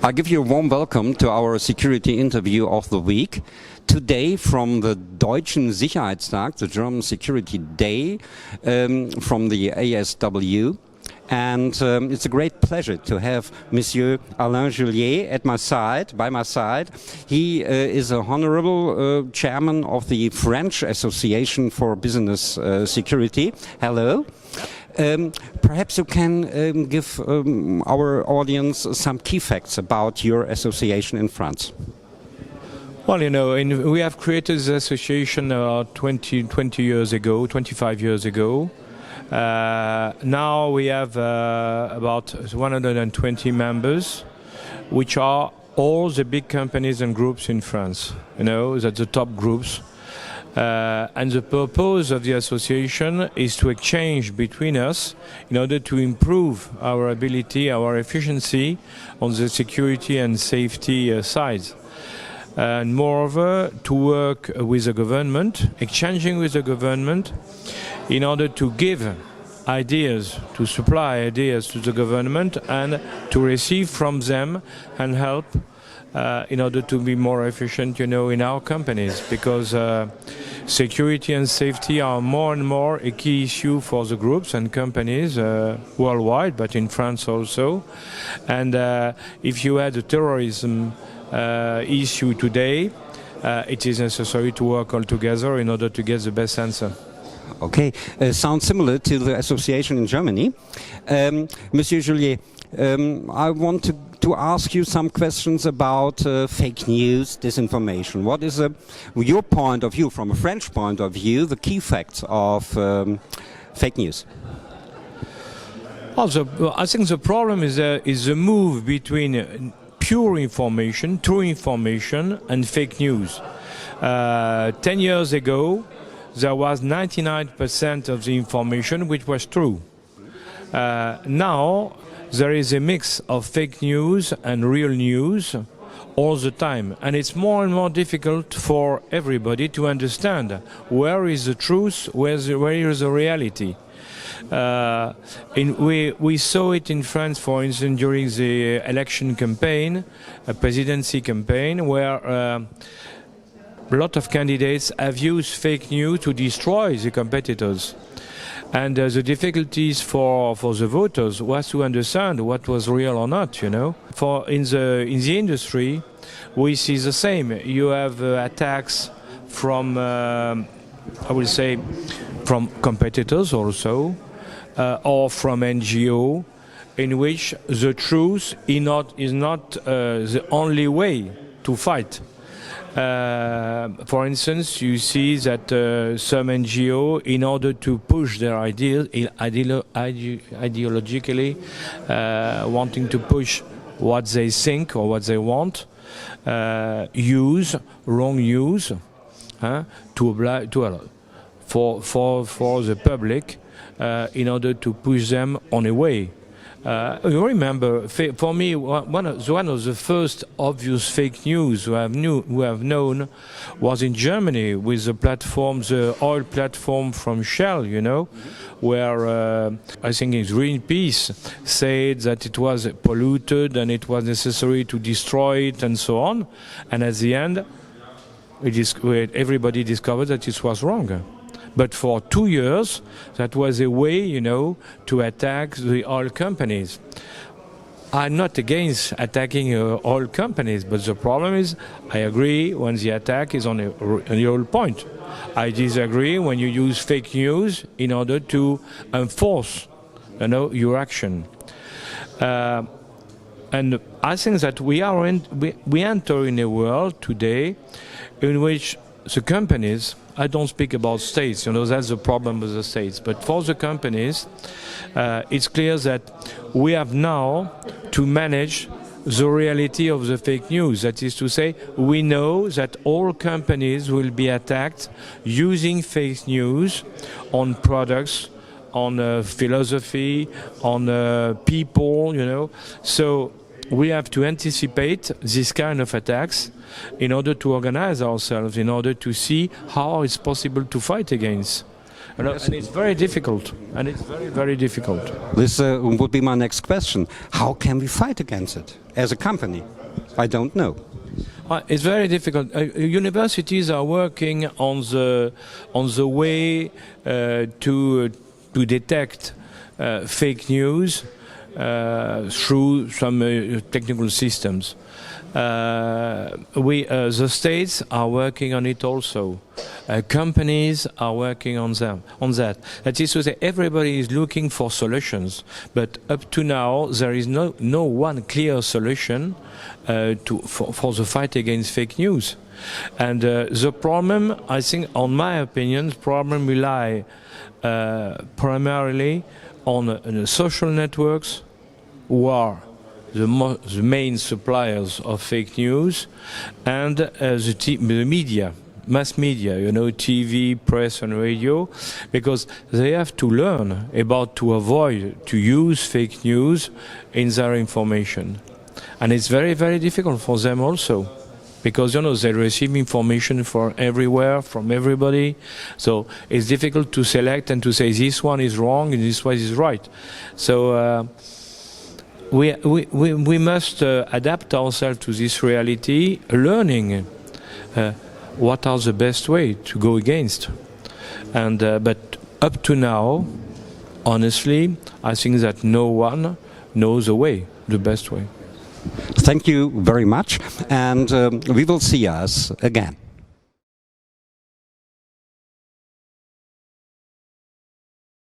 I give you a warm welcome to our security interview of the week. Today from the Deutschen Sicherheitstag, the German Security Day, from the ASW. And it's a great pleasure to have Monsieur Alain Juillet at my side, by my side. He is a honorable chairman of the French Association for Business Security. Hello. Perhaps you can give our audience some key facts about your association in France. Well, you know, we have created this association 25 years ago. Now we have about 120 members, which are all the big companies and groups in France. You know, that's the top groups. And the purpose of the association is to exchange between us in order to improve our ability, our efficiency on the security and safety sides. And moreover, to work with the government, exchanging with the government in order to give ideas, to supply ideas to the government and to receive from them and help in order to be more efficient, you know, in our companies, because security and safety are more and more a key issue for the groups and companies worldwide, but in France also. And if you had a terrorism issue today, it is necessary to work all together in order to get the best answer. Okay, sounds similar to the association in Germany. Monsieur Juillet, I want to ask you some questions about fake news, disinformation. What is your point of view, from a French point of view, the key facts of fake news? Also, I think the problem is the move between pure information, true information, and fake news. 10 years ago, there was 99% of the information which was true. Now, there is a mix of fake news and real news all the time. And it's more and more difficult for everybody to understand where is the truth, where is the reality. We saw it in France, for instance, during the election campaign, a presidency campaign, where a lot of candidates have used fake news to destroy the competitors. And the difficulties for the voters was to understand what was real or not, you know. In the industry, we see the same. You have attacks from, I would say, from competitors also, or from NGO, in which the truth is not the only way to fight. For instance, you see that some NGO, in order to push their ideas, ideologically, wanting to push what they think or what they want, use wrong news for the public in order to push them on a way. You remember, for me, one of the first obvious fake news who have known was in Germany with the oil platform from Shell, you know, where I think it's Greenpeace said that it was polluted and it was necessary to destroy it and so on. And at the end, everybody discovered that it was wrong. But for 2 years, that was a way, you know, to attack the oil companies. I'm not against attacking oil companies, but the problem is, I agree when the attack is on a real point. I disagree when you use fake news in order to enforce, you know, your action. And I think that we enter in a world today in which the companies, I don't speak about states, you know, that's the problem with the states. But for the companies, it's clear that we have now to manage the reality of the fake news. That is to say, we know that all companies will be attacked using fake news on products, on philosophy, on people, you know. So we have to anticipate this kind of attacks in order to organize ourselves, in order to see how it's possible to fight against. And it's very difficult. And it's very, very difficult. This would be my next question. How can we fight against it as a company? I don't know. It's very difficult. Universities are working on the way to detect fake news through some technical systems. The states are working on it also. Companies are working on that. That is to say, everybody is looking for solutions, but up to now there is no one clear solution for the fight against fake news. And the problem, I think, on my opinion, the problem rely primarily on social networks, who are the main suppliers of fake news, and the media, mass media, you know, TV, press and radio, because they have to learn about to avoid to use fake news in their information. And it's very, very difficult for them also, because, you know, they receive information from everywhere, from everybody. So it's difficult to select and to say this one is wrong and this one is right. So we must adapt ourselves to this reality, learning what are the best way to go against. And but up to now, honestly, I think that no one knows the way, the best way. Thank you very much, and we will see us again.